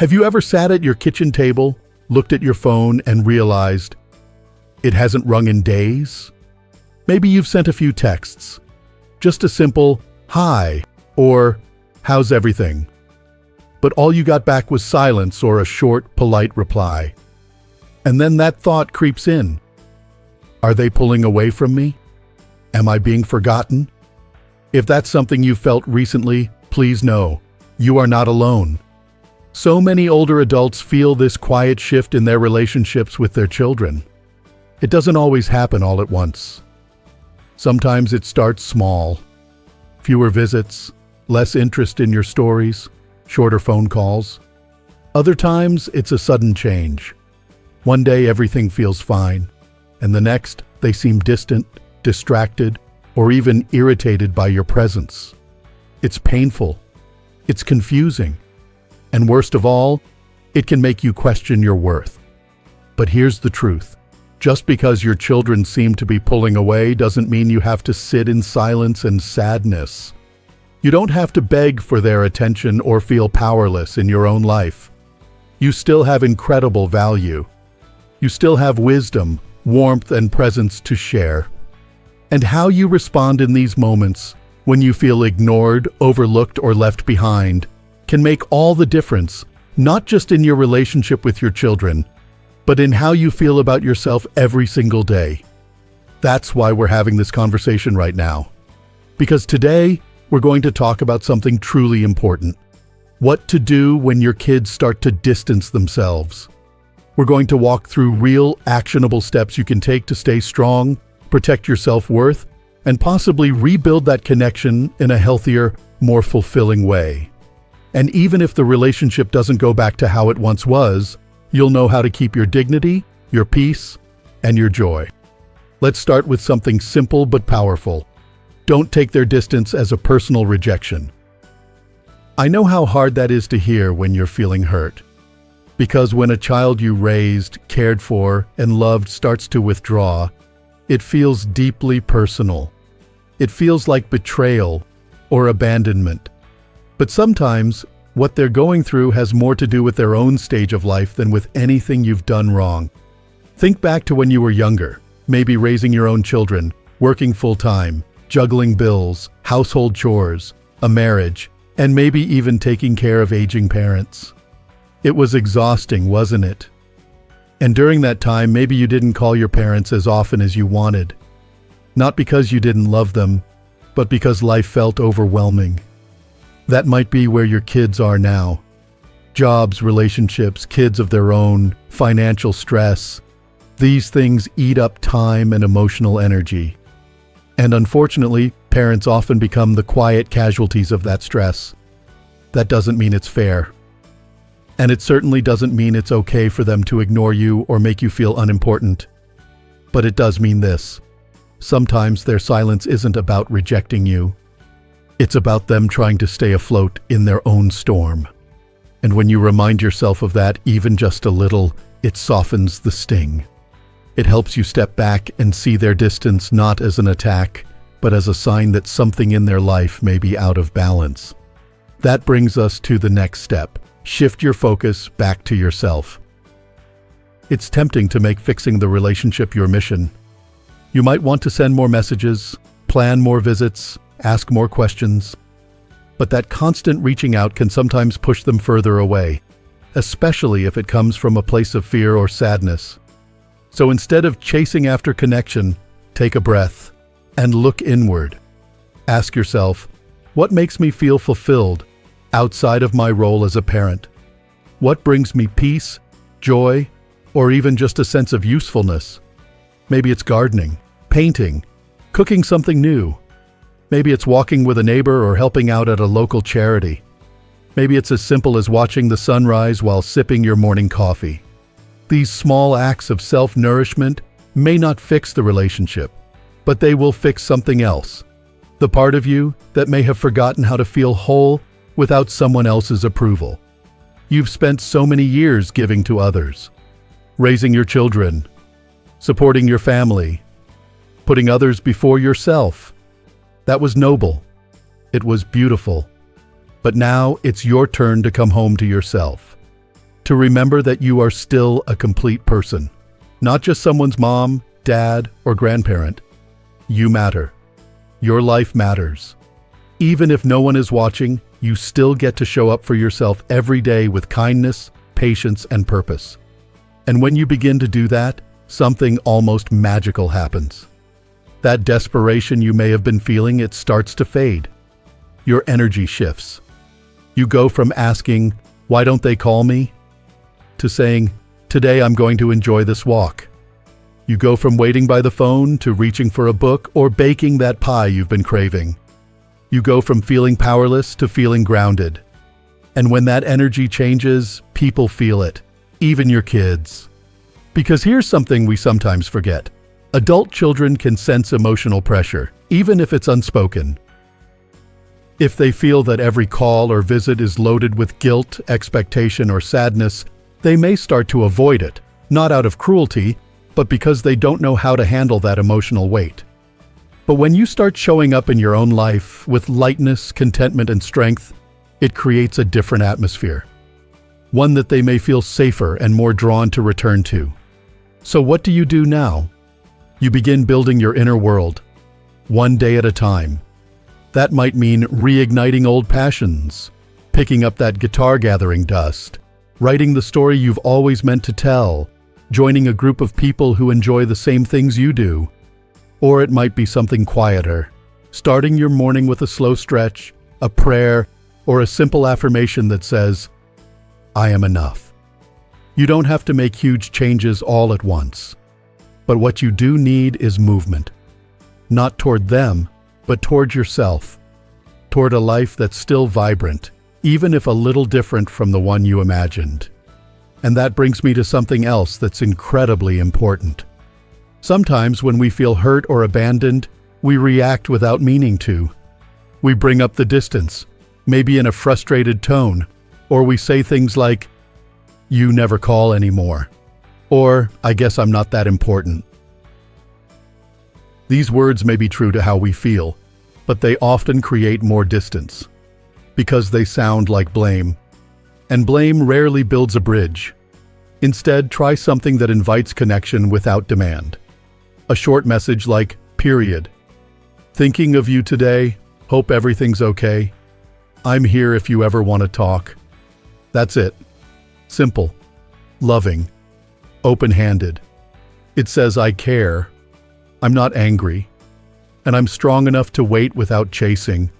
Have you ever sat at your kitchen table, looked at your phone, and realized it hasn't rung in days? Maybe you've sent a few texts. Just a simple, "Hi," or "How's everything?" But all you got back was silence or a short, polite reply. And then that thought creeps in. Are they pulling away from me? Am I being forgotten? If that's something you felt recently, please know, you are not alone. So many older adults feel this quiet shift in their relationships with their children. It doesn't always happen all at once. Sometimes it starts small. Fewer visits, less interest in your stories, shorter phone calls. Other times, it's a sudden change. One day everything feels fine, and the next they seem distant, distracted, or even irritated by your presence. It's painful. It's confusing. And worst of all, it can make you question your worth. But here's the truth. Just because your children seem to be pulling away doesn't mean you have to sit in silence and sadness. You don't have to beg for their attention or feel powerless in your own life. You still have incredible value. You still have wisdom, warmth, and presence to share. And how you respond in these moments, when you feel ignored, overlooked, or left behind, can make all the difference, not just in your relationship with your children, but in how you feel about yourself every single day. That's why we're having this conversation right now. Because today, we're going to talk about something truly important. What to do when your kids start to distance themselves. We're going to walk through real, actionable steps you can take to stay strong, protect your self-worth, and possibly rebuild that connection in a healthier, more fulfilling way. And even if the relationship doesn't go back to how it once was, you'll know how to keep your dignity, your peace, and your joy. Let's start with something simple but powerful. Don't take their distance as a personal rejection. I know how hard that is to hear when you're feeling hurt. Because when a child you raised, cared for, and loved starts to withdraw, it feels deeply personal. It feels like betrayal or abandonment. But sometimes, what they're going through has more to do with their own stage of life than with anything you've done wrong. Think back to when you were younger, maybe raising your own children, working full-time, juggling bills, household chores, a marriage, and maybe even taking care of aging parents. It was exhausting, wasn't it? And during that time, maybe you didn't call your parents as often as you wanted. Not because you didn't love them, but because life felt overwhelming. That might be where your kids are now. Jobs, relationships, kids of their own, financial stress. These things eat up time and emotional energy. And unfortunately, parents often become the quiet casualties of that stress. That doesn't mean it's fair. And it certainly doesn't mean it's okay for them to ignore you or make you feel unimportant. But it does mean this. Sometimes their silence isn't about rejecting you. It's about them trying to stay afloat in their own storm. And when you remind yourself of that, even just a little, it softens the sting. It helps you step back and see their distance not as an attack, but as a sign that something in their life may be out of balance. That brings us to the next step. Shift your focus back to yourself. It's tempting to make fixing the relationship your mission. You might want to send more messages, plan more visits, ask more questions. But that constant reaching out can sometimes push them further away, especially if it comes from a place of fear or sadness. So instead of chasing after connection, take a breath and look inward. Ask yourself, what makes me feel fulfilled outside of my role as a parent? What brings me peace, joy, or even just a sense of usefulness? Maybe it's gardening, painting, cooking something new. Maybe it's walking with a neighbor or helping out at a local charity. Maybe it's as simple as watching the sunrise while sipping your morning coffee. These small acts of self-nourishment may not fix the relationship, but they will fix something else. The part of you that may have forgotten how to feel whole without someone else's approval. You've spent so many years giving to others, raising your children, supporting your family, putting others before yourself. That was noble. It was beautiful. But now it's your turn to come home to yourself. To remember that you are still a complete person, not just someone's mom, dad, or grandparent. You matter. Your life matters. Even if no one is watching, you still get to show up for yourself every day with kindness, patience, and purpose. And when you begin to do that, something almost magical happens. That desperation you may have been feeling, it starts to fade. Your energy shifts. You go from asking, "Why don't they call me?" to saying, "Today I'm going to enjoy this walk." You go from waiting by the phone to reaching for a book or baking that pie you've been craving. You go from feeling powerless to feeling grounded. And when that energy changes, people feel it, even your kids. Because here's something we sometimes forget. Adult children can sense emotional pressure, even if it's unspoken. If they feel that every call or visit is loaded with guilt, expectation, or sadness, they may start to avoid it, not out of cruelty, but because they don't know how to handle that emotional weight. But when you start showing up in your own life with lightness, contentment, and strength, it creates a different atmosphere. One that they may feel safer and more drawn to return to. So what do you do now? You begin building your inner world, one day at a time. That might mean reigniting old passions, picking up that guitar gathering dust, writing the story you've always meant to tell, joining a group of people who enjoy the same things you do. Or it might be something quieter, starting your morning with a slow stretch, a prayer, or a simple affirmation that says, "I am enough." You don't have to make huge changes all at once. But what you do need is movement. Not toward them, but toward yourself. Toward a life that's still vibrant, even if a little different from the one you imagined. And that brings me to something else that's incredibly important. Sometimes when we feel hurt or abandoned, we react without meaning to. We bring up the distance, maybe in a frustrated tone, or we say things like, "You never call anymore," or "I guess I'm not that important." These words may be true to how we feel, but they often create more distance, because they sound like blame. And blame rarely builds a bridge. Instead, try something that invites connection without demand. A short message like, "Period. Thinking of you today. Hope everything's okay. I'm here if you ever want to talk." That's it. Simple, loving, open-handed. It says, "I care. I'm not angry. And I'm strong enough to wait without chasing."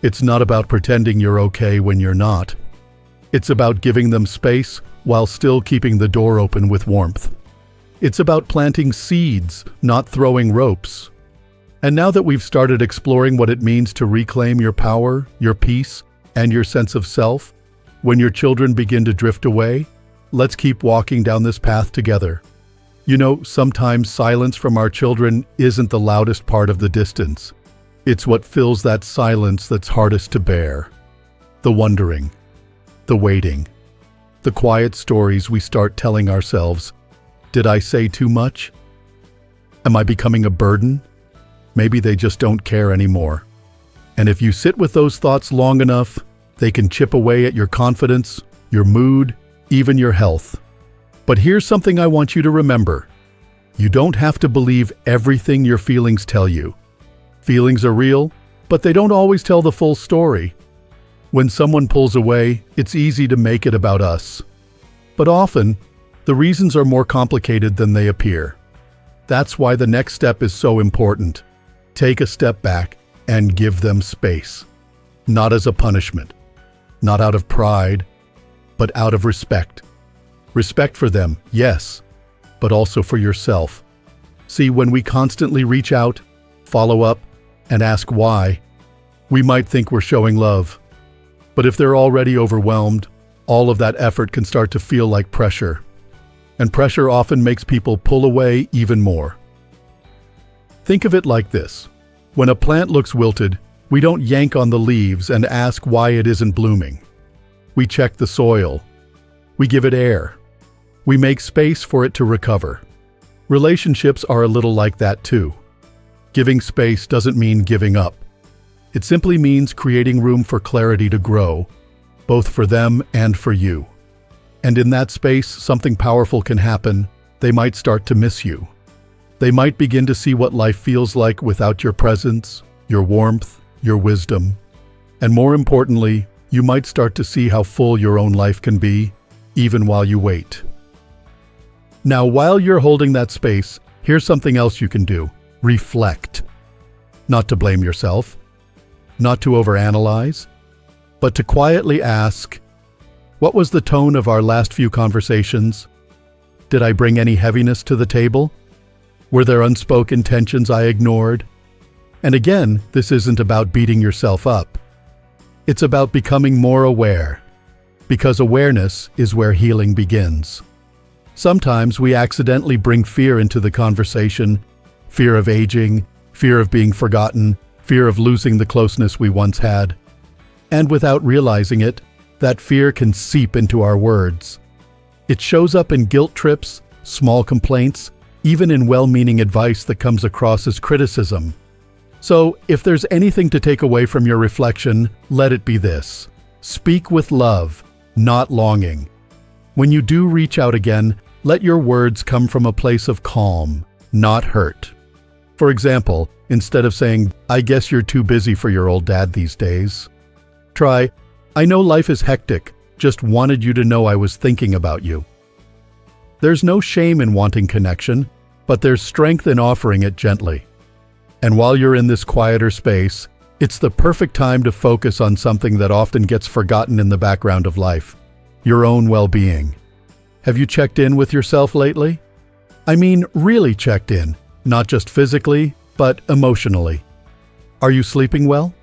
It's not about pretending you're okay when you're not. It's about giving them space while still keeping the door open with warmth. It's about planting seeds, not throwing ropes. And now that we've started exploring what it means to reclaim your power, your peace, and your sense of self, when your children begin to drift away, let's keep walking down this path together. You know, sometimes silence from our children isn't the loudest part of the distance. It's what fills that silence that's hardest to bear. The wondering, the waiting, the quiet stories we start telling ourselves. Did I say too much? Am I becoming a burden? Maybe they just don't care anymore. And if you sit with those thoughts long enough, they can chip away at your confidence, your mood, even your health. But here's something I want you to remember. You don't have to believe everything your feelings tell you. Feelings are real, but they don't always tell the full story. When someone pulls away, it's easy to make it about us. But often, the reasons are more complicated than they appear. That's why the next step is so important. Take a step back and give them space. Not as a punishment, not out of pride, but out of respect. Respect for them, yes, but also for yourself. See, when we constantly reach out, follow up, and ask why, we might think we're showing love. But if they're already overwhelmed, all of that effort can start to feel like pressure. And pressure often makes people pull away even more. Think of it like this. When a plant looks wilted, we don't yank on the leaves and ask why it isn't blooming. We check the soil. We give it air. We make space for it to recover. Relationships are a little like that too. Giving space doesn't mean giving up. It simply means creating room for clarity to grow, both for them and for you. And in that space, something powerful can happen. They might start to miss you. They might begin to see what life feels like without your presence, your warmth, your wisdom. And more importantly, you might start to see how full your own life can be, even while you wait. Now, while you're holding that space, here's something else you can do. Reflect. Not to blame yourself, not to overanalyze, but to quietly ask, what was the tone of our last few conversations? Did I bring any heaviness to the table? Were there unspoken tensions I ignored? And again, this isn't about beating yourself up. It's about becoming more aware, because awareness is where healing begins. Sometimes we accidentally bring fear into the conversation, fear of aging, fear of being forgotten, fear of losing the closeness we once had. And without realizing it, that fear can seep into our words. It shows up in guilt trips, small complaints, even in well-meaning advice that comes across as criticism. So, if there's anything to take away from your reflection, let it be this. Speak with love, not longing. When you do reach out again, let your words come from a place of calm, not hurt. For example, instead of saying, "I guess you're too busy for your old dad these days," try, "I know life is hectic, just wanted you to know I was thinking about you." There's no shame in wanting connection, but there's strength in offering it gently. And while you're in this quieter space, it's the perfect time to focus on something that often gets forgotten in the background of life: your own well-being. Have you checked in with yourself lately? I mean, really checked in, not just physically, but emotionally. Are you sleeping well?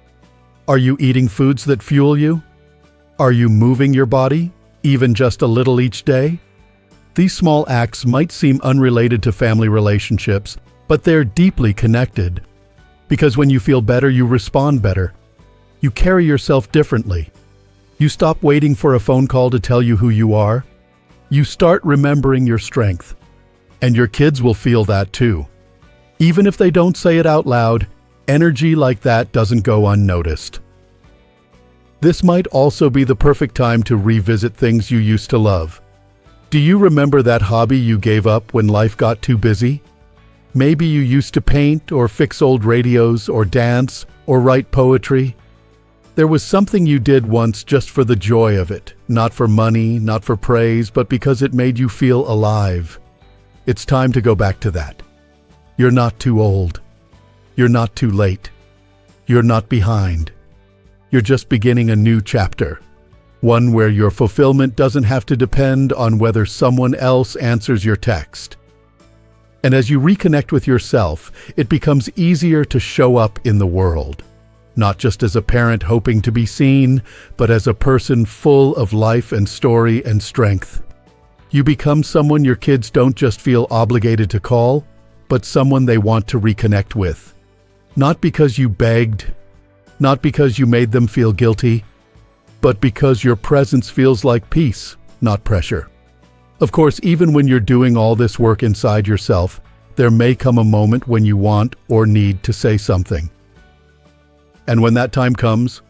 Are you eating foods that fuel you? Are you moving your body, even just a little each day? These small acts might seem unrelated to family relationships, but they're deeply connected. Because when you feel better, you respond better. You carry yourself differently. You stop waiting for a phone call to tell you who you are. You start remembering your strength. And your kids will feel that too. Even if they don't say it out loud, energy like that doesn't go unnoticed. This might also be the perfect time to revisit things you used to love. Do you remember that hobby you gave up when life got too busy? Maybe you used to paint or fix old radios or dance or write poetry. There was something you did once just for the joy of it, not for money, not for praise, but because it made you feel alive. It's time to go back to that. You're not too old. You're not too late. You're not behind. You're just beginning a new chapter. One where your fulfillment doesn't have to depend on whether someone else answers your text. And as you reconnect with yourself, it becomes easier to show up in the world. Not just as a parent hoping to be seen, but as a person full of life and story and strength. You become someone your kids don't just feel obligated to call, but someone they want to reconnect with. Not because you begged, not because you made them feel guilty, but because your presence feels like peace, not pressure. Of course, even when you're doing all this work inside yourself, there may come a moment when you want or need to say something. And when that time comes,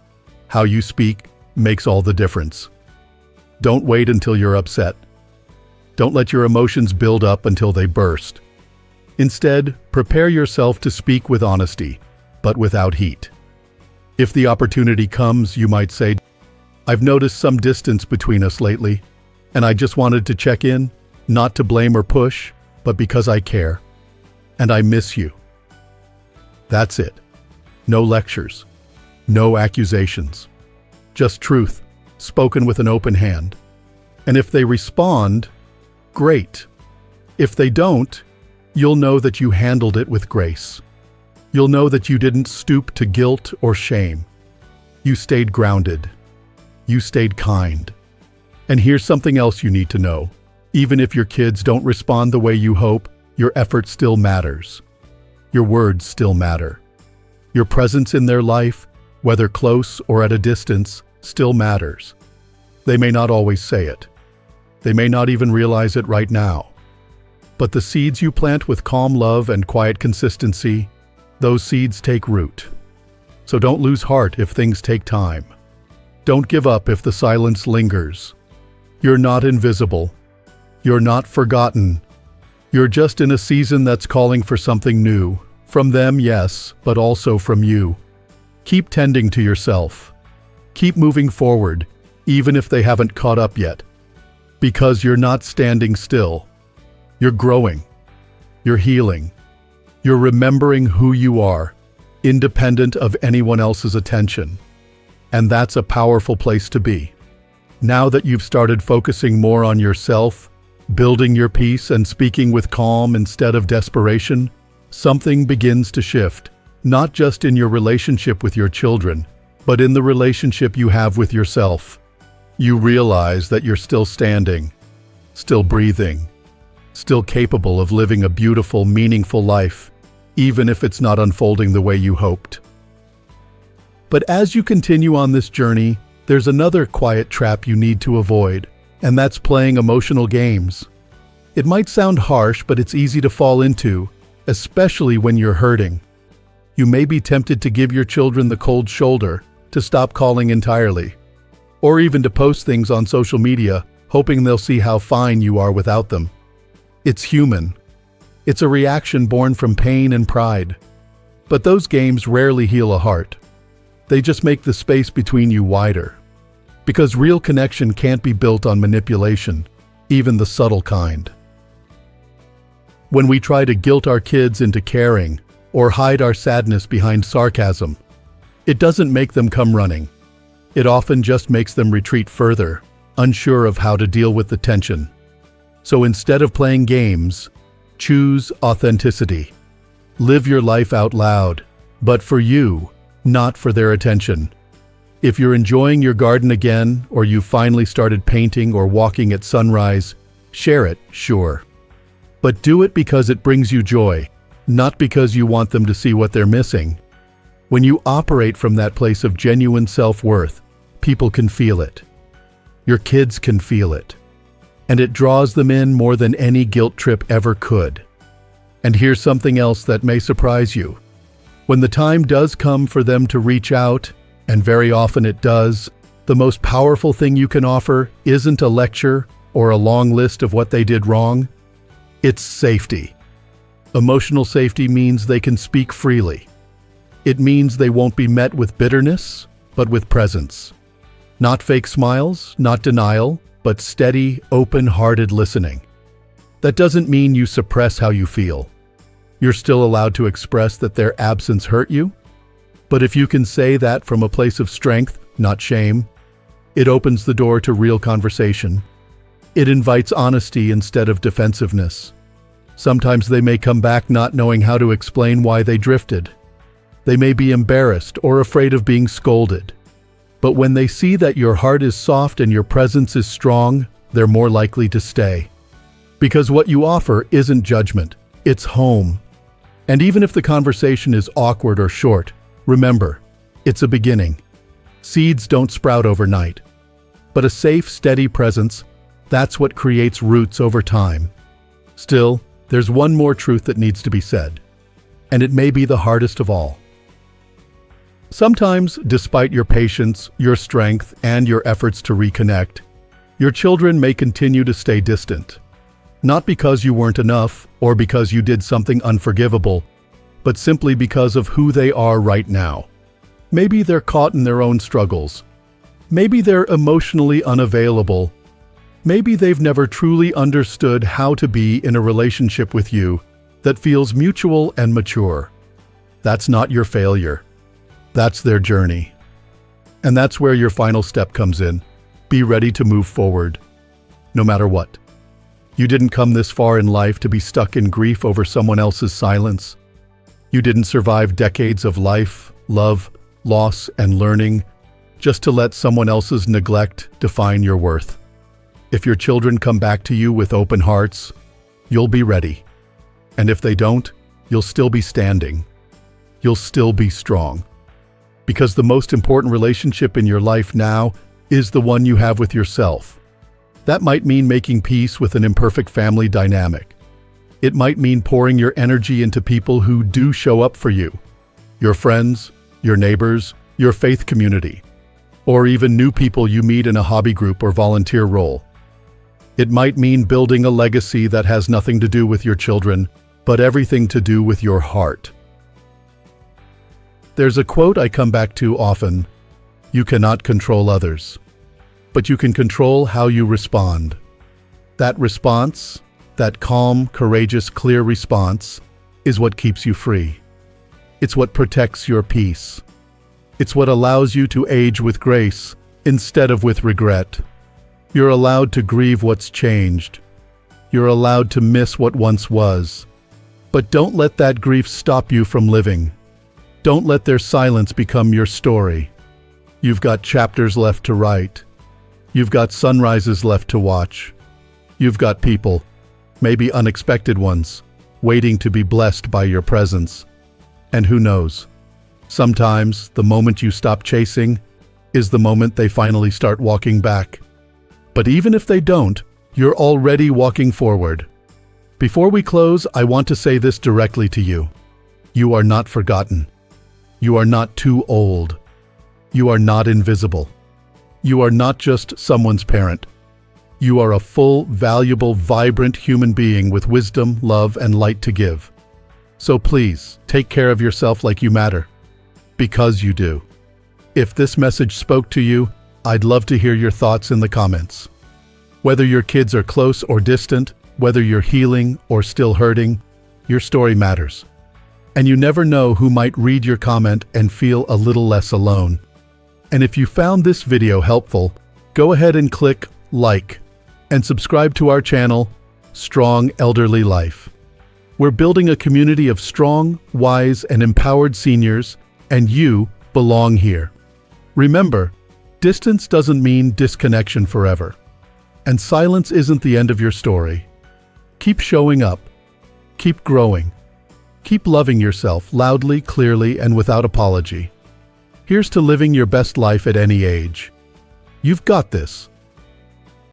how you speak makes all the difference. Don't wait until you're upset. Don't let your emotions build up until they burst. Instead, prepare yourself to speak with honesty, but without heat. If the opportunity comes, you might say, "I've noticed some distance between us lately, and I just wanted to check in, not to blame or push, but because I care. And I miss you." That's it. No lectures. No accusations. Just truth, spoken with an open hand. And if they respond, great. If they don't, you'll know that you handled it with grace. You'll know that you didn't stoop to guilt or shame. You stayed grounded. You stayed kind. And here's something else you need to know. Even if your kids don't respond the way you hope, your effort still matters. Your words still matter. Your presence in their life, whether close or at a distance, still matters. They may not always say it. They may not even realize it right now. But the seeds you plant with calm love and quiet consistency, those seeds take root. So don't lose heart if things take time. Don't give up if the silence lingers. You're not invisible. You're not forgotten. You're just in a season that's calling for something new. From them, yes, but also from you. Keep tending to yourself. Keep moving forward, even if they haven't caught up yet. Because you're not standing still. You're growing. You're healing. You're remembering who you are, independent of anyone else's attention. And that's a powerful place to be. Now that you've started focusing more on yourself, building your peace and speaking with calm instead of desperation, something begins to shift, not just in your relationship with your children, but in the relationship you have with yourself. You realize that you're still standing, still breathing, still capable of living a beautiful, meaningful life, even if it's not unfolding the way you hoped. But as you continue on this journey, there's another quiet trap you need to avoid, and that's playing emotional games. It might sound harsh, but it's easy to fall into, especially when you're hurting. You may be tempted to give your children the cold shoulder, to stop calling entirely, or even to post things on social media, hoping they'll see how fine you are without them. It's human. It's a reaction born from pain and pride. But those games rarely heal a heart. They just make the space between you wider. Because real connection can't be built on manipulation, even the subtle kind. When we try to guilt our kids into caring, or hide our sadness behind sarcasm, it doesn't make them come running. It often just makes them retreat further, unsure of how to deal with the tension. So instead of playing games, choose authenticity. Live your life out loud, but for you, not for their attention. If you're enjoying your garden again, or you finally started painting or walking at sunrise, share it, sure. But do it because it brings you joy, not because you want them to see what they're missing. When you operate from that place of genuine self-worth, people can feel it. Your kids can feel it. And it draws them in more than any guilt trip ever could. And here's something else that may surprise you. When the time does come for them to reach out, and very often it does, the most powerful thing you can offer isn't a lecture or a long list of what they did wrong. It's safety. Emotional safety means they can speak freely. It means they won't be met with bitterness, but with presence. Not fake smiles, not denial, but steady, open-hearted listening. That doesn't mean you suppress how you feel. You're still allowed to express that their absence hurt you. But if you can say that from a place of strength, not shame, it opens the door to real conversation. It invites honesty instead of defensiveness. Sometimes they may come back not knowing how to explain why they drifted. They may be embarrassed or afraid of being scolded. But when they see that your heart is soft and your presence is strong, they're more likely to stay. Because what you offer isn't judgment, it's home. And even if the conversation is awkward or short, remember, it's a beginning. Seeds don't sprout overnight. But a safe, steady presence, that's what creates roots over time. Still, there's one more truth that needs to be said. And it may be the hardest of all. Sometimes, despite your patience, your strength, and your efforts to reconnect, your children may continue to stay distant. Not because you weren't enough, or because you did something unforgivable, but simply because of who they are right now. Maybe they're caught in their own struggles. Maybe they're emotionally unavailable. Maybe they've never truly understood how to be in a relationship with you that feels mutual and mature. That's not your failure. That's their journey. And that's where your final step comes in. Be ready to move forward, no matter what. You didn't come this far in life to be stuck in grief over someone else's silence. You didn't survive decades of life, love, loss, and learning just to let someone else's neglect define your worth. If your children come back to you with open hearts, you'll be ready. And if they don't, you'll still be standing. You'll still be strong. Because the most important relationship in your life now is the one you have with yourself. That might mean making peace with an imperfect family dynamic. It might mean pouring your energy into people who do show up for you. Your friends, your neighbors, your faith community, or even new people you meet in a hobby group or volunteer role. It might mean building a legacy that has nothing to do with your children, but everything to do with your heart. There's a quote I come back to often: "You cannot control others, but you can control how you respond." That response, that calm, courageous, clear response, is what keeps you free. It's what protects your peace. It's what allows you to age with grace instead of with regret. You're allowed to grieve what's changed. You're allowed to miss what once was. But don't let that grief stop you from living. Don't let their silence become your story. You've got chapters left to write. You've got sunrises left to watch. You've got people, maybe unexpected ones, waiting to be blessed by your presence. And who knows? Sometimes the moment you stop chasing is the moment they finally start walking back. But even if they don't, you're already walking forward. Before we close, I want to say this directly to you. You are not forgotten. You are not too old. You are not invisible. You are not just someone's parent. You are a full, valuable, vibrant human being with wisdom, love, and light to give. So please, take care of yourself like you matter. Because you do. If this message spoke to you, I'd love to hear your thoughts in the comments. Whether your kids are close or distant, whether you're healing or still hurting, your story matters. And you never know who might read your comment and feel a little less alone. And if you found this video helpful, go ahead and click like and subscribe to our channel, Strong Elderly Life. We're building a community of strong, wise, and empowered seniors, and you belong here. Remember, distance doesn't mean disconnection forever. And silence isn't the end of your story. Keep showing up. Keep growing. Keep loving yourself loudly, clearly, and without apology. Here's to living your best life at any age. You've got this.